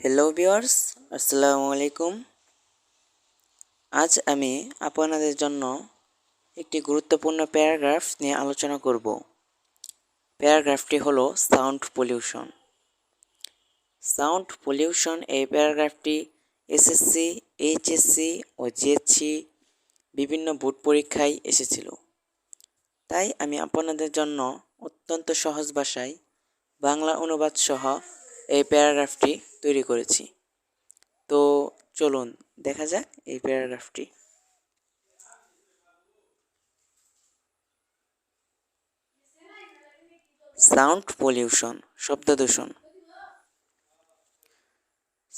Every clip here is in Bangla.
হ্যালো ভিউয়ার্স, আসসালামু আলাইকুম। আজ আমি আপনাদের জন্য একটি গুরুত্বপূর্ণ প্যারাগ্রাফ নিয়ে আলোচনা করব। প্যারাগ্রাফটি হলো সাউন্ড পলিউশন। সাউন্ড পলিউশন এই প্যারাগ্রাফটি এসএসসি, এইচএসসি ও জিএসসি বিভিন্ন বোর্ড পরীক্ষায় এসেছিল। তাই আমি আপনাদের জন্য অত্যন্ত সহজ ভাষায় বাংলা অনুবাদ সহ এই প্যারাগ্রাফটি তৈরি করেছি। তো চলুন দেখা যাক এই প্যারাগ্রাফটি। সাউন্ড পলিউশন, শব্দ দূষণ।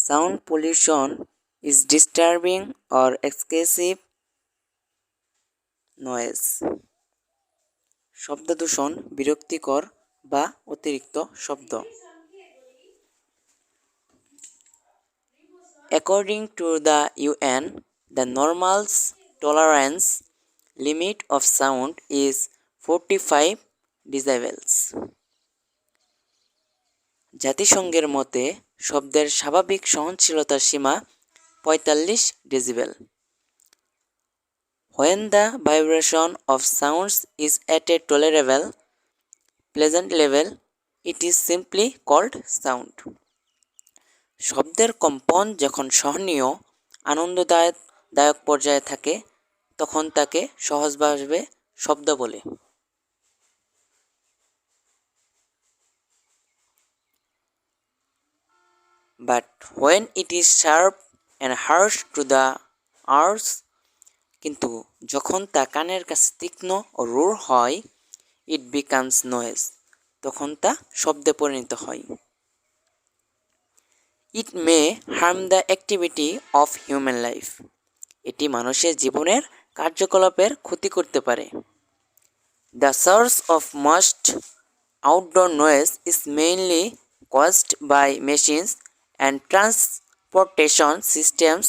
Sound pollution is disturbing or excessive noise. শব্দ দূষণ বিরক্তিকর বা অতিরিক্ত শব্দ। According to the UN, the normal tolerance limit of sound is 45 decibels. জাতিসংঘের মতে শব্দের স্বাভাবিক সহনশীলতার সীমা 45 decibel. When the vibration of sounds is at a tolerable, pleasant level, it is simply called sound. শব্দের কম্পন যখন সহনীয়, আনন্দদায়ক পর্যায়ে থাকে তখন তাকে সহজভাবে শব্দ বলে। But when it is sharp and harsh to the ears, কিন্তু যখন তা কানের কাছে তীক্ষ্ণ ও রূঢ় হয়, it becomes noise, তখন তা শব্দে পরিণত হয়। It may harm the activity of human life. এটি মানুষের জীবনের কার্যকলাপের ক্ষতি করতে পারে। The source of most outdoor noise is mainly caused by machines and transportation systems,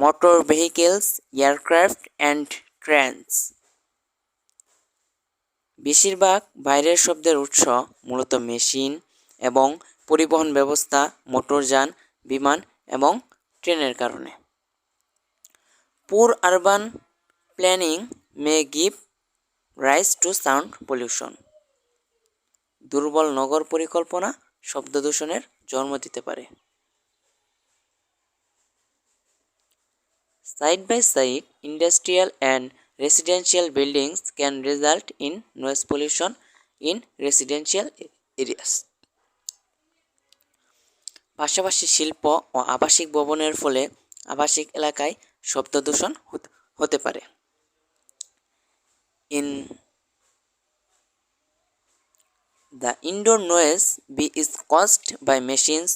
motor vehicles, aircraft and trains. বেশিরভাগ বাইরের শব্দের উৎস মূলত মেশিন এবং পরিবহন ব্যবস্থা, মোটরযান, বিমান এবং ট্রেনের কারণে। Poor urban planning may give rise to sound pollution. দুর্বল নগর পরিকল্পনা শব্দ দূষণের জন্ম দিতে পারে। Side by side, industrial and residential buildings can result in noise pollution in residential areas. পাশাপাশি শিল্প ও আবাসিক ভবনের ফলে আবাসিক এলাকায় শব্দ দূষণ হতে পারে। In the indoor noise is caused by machines,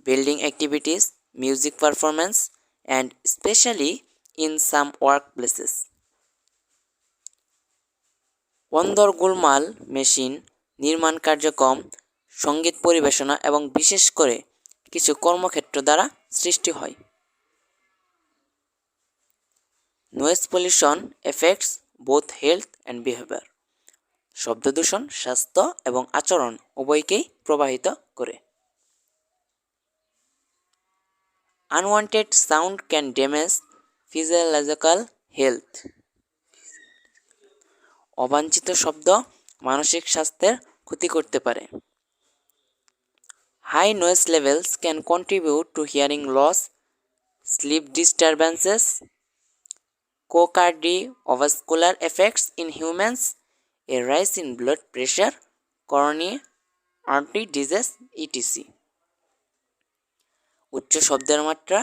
building activities, music performance, and especially in some workplaces. অন্দর গোলমাল, মেশিন, নির্মাণ কার্যক্রম, সঙ্গীত পরিবেশনা এবং বিশেষ করে কিছু কর্মক্ষেত্র দ্বারা সৃষ্টি হয়। Noise pollution affects both health and behavior. শব্দ দূষণ স্বাস্থ্য এবং আচরণ উভয়কেই প্রভাবিত করে। Unwanted sound can damage physiological health. অবাঞ্ছিত শব্দ মানসিক স্বাস্থ্যের ক্ষতি করতে পারে। High noise levels can contribute to hearing loss, sleep disturbances, cardiovascular effects in humans, a rise in blood pressure, coronary artery disease, etc. উচ্চ শব্দের মাত্রা,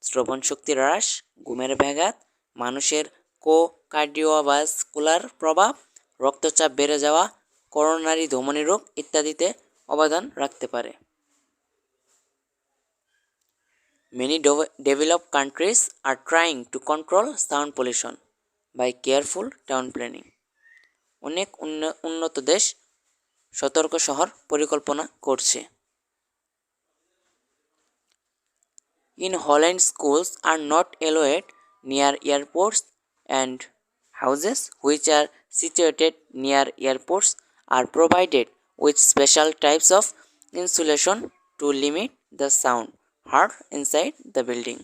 শ্রবণ শক্তি হ্রাস, ঘুমের ব্যাঘাত, মানুষের কার্ডিওভাস্কুলার প্রভাব, রক্তচাপ বেড়ে যাওয়া, করোনারি ধমনী রোগ ইত্যাদিতে অবদান রাখতে পারে। Many developed countries are trying to control sound pollution by careful town planning. অনেক উন্নত দেশ সতর্ক শহর পরিকল্পনা করছে। In Holland, schools are not allowed near airports and houses which are situated near airports are provided with special types of insulation to limit the sound heard inside the building.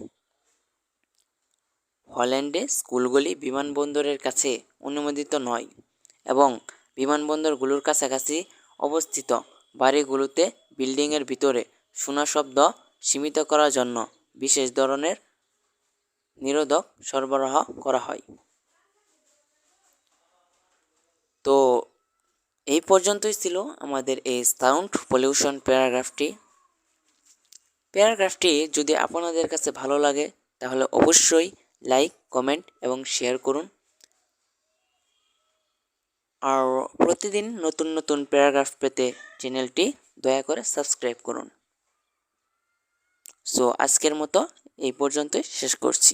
হল্যান্ডে স্কুলগুলি বিমানবন্দরের কাছে অনুমোদিত নয় এবং বিমানবন্দরগুলোর কাছাকাছি অবস্থিত বাড়িগুলোতে বিল্ডিংয়ের ভিতরে শোনা শব্দ সীমিত করার জন্য বিশেষ ধরনের নিরোধক সরবরাহ করা হয়। তো এই পর্যন্তই ছিল আমাদের এই সাউন্ড পলিউশন প্যারাগ্রাফটি যদি আপনাদের কাছে ভালো লাগে তাহলে অবশ্যই লাইক, কমেন্ট এবং শেয়ার করুন। আর প্রতিদিন নতুন নতুন প্যারাগ্রাফ পেতে চ্যানেলটি দয়া করে সাবস্ক্রাইব করুন। সো আজকের মতো এই পর্যন্তই শেষ করছি।